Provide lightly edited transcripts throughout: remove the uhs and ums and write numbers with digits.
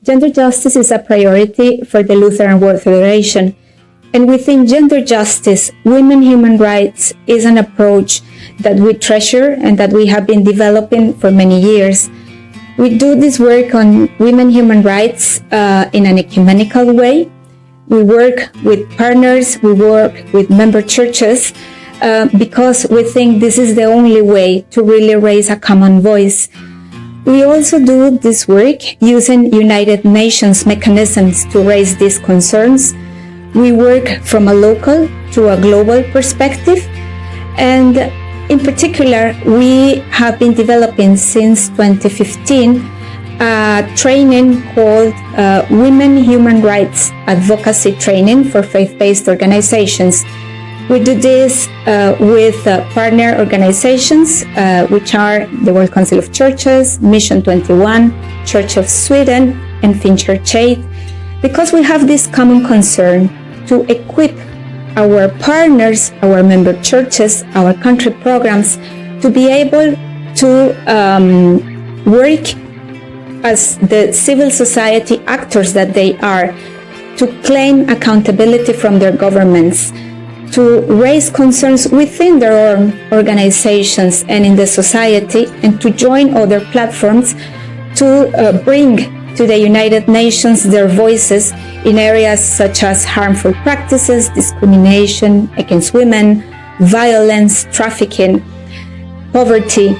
Gender justice is a priority for the Lutheran World Federation. And within gender justice, women human rights is an approach that we treasure and that we have been developing for many years. We do this work on women human rights in an ecumenical way. We work with partners, we work with member churches, because we think this is the only way to really raise a common voice. We also do this work using United Nations mechanisms to raise these concerns. We work from a local to a global perspective, and in particular, we have been developing since 2015 a training called Women Human Rights Advocacy Training for Faith-Based Organizations. We do this with partner organizations, which are the World Council of Churches, Mission 21, Church of Sweden, and Finchurch Aid, because we have this common concern to equip our partners, our member churches, our country programs, to be able to work as the civil society actors that they are, to claim accountability from their governments, to raise concerns within their own organizations and in the society, and to join other platforms to bring to the United Nations their voices in areas such as harmful practices, discrimination against women, violence, trafficking, poverty.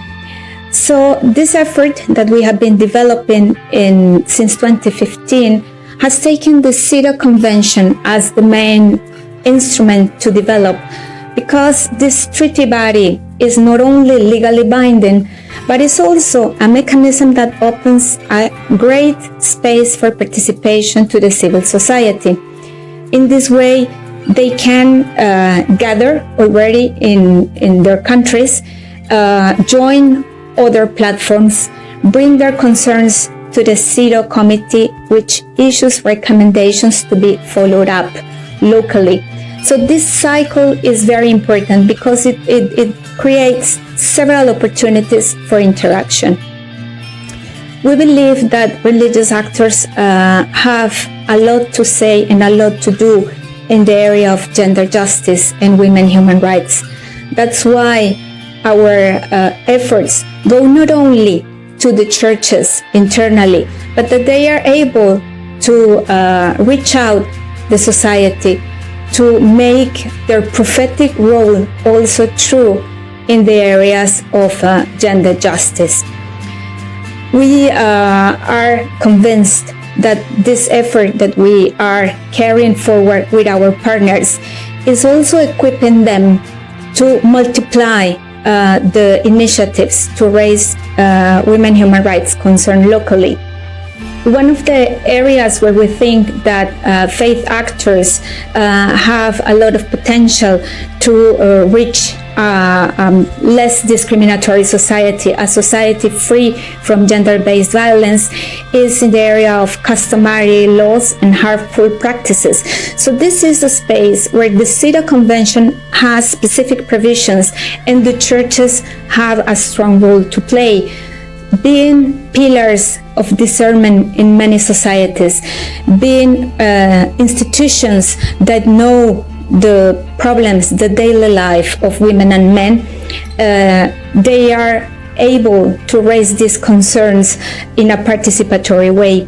So this effort that we have been developing since 2015 has taken the CEDAW Convention as the main instrument to develop, because this treaty body is not only legally binding, but it's also a mechanism that opens a great space for participation to the civil society. In this way, they can gather already in their countries, join other platforms, bring their concerns to the CEDAW committee, which issues recommendations to be followed up locally. So this cycle is very important because it creates several opportunities for interaction. We believe that religious actors have a lot to say and a lot to do in the area of gender justice and women human rights. That's why our efforts go not only to the churches internally, but that they are able to reach out the society, to make their prophetic role also true in the areas of gender justice. We are convinced that this effort that we are carrying forward with our partners is also equipping them to multiply the initiatives to raise women human rights concern locally. One of the areas where we think that faith actors have a lot of potential to reach less discriminatory society, a society free from gender-based violence, is in the area of customary laws and harmful practices. So this is a space where the CEDAW Convention has specific provisions and the churches have a strong role to play, being pillars of discernment in many societies, being institutions that know the problems, the daily life of women and men. They are able to raise these concerns in a participatory way.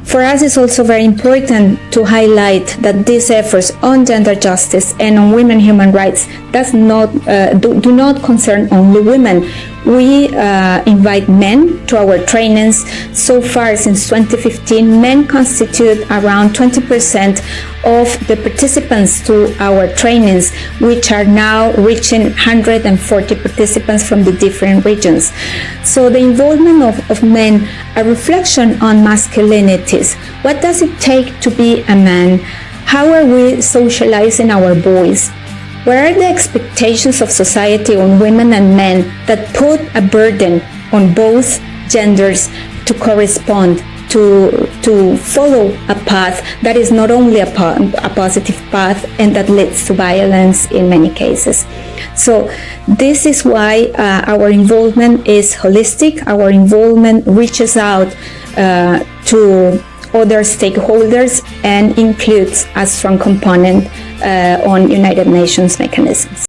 For us, it's also very important to highlight that these efforts on gender justice and on women human rights do not concern only women. We invite men to our trainings. So far, since 2015, men constitute around 20% of the participants to our trainings, which are now reaching 140 participants from the different regions. So the involvement of men, a reflection on masculinities. What does it take to be a man? How are we socializing our boys? What are the expectations of society on women and men that put a burden on both genders to correspond, to follow a path that is not only a positive path and that leads to violence in many cases? So this is why our involvement is holistic. Our involvement reaches out to other stakeholders and includes a strong component on United Nations mechanisms.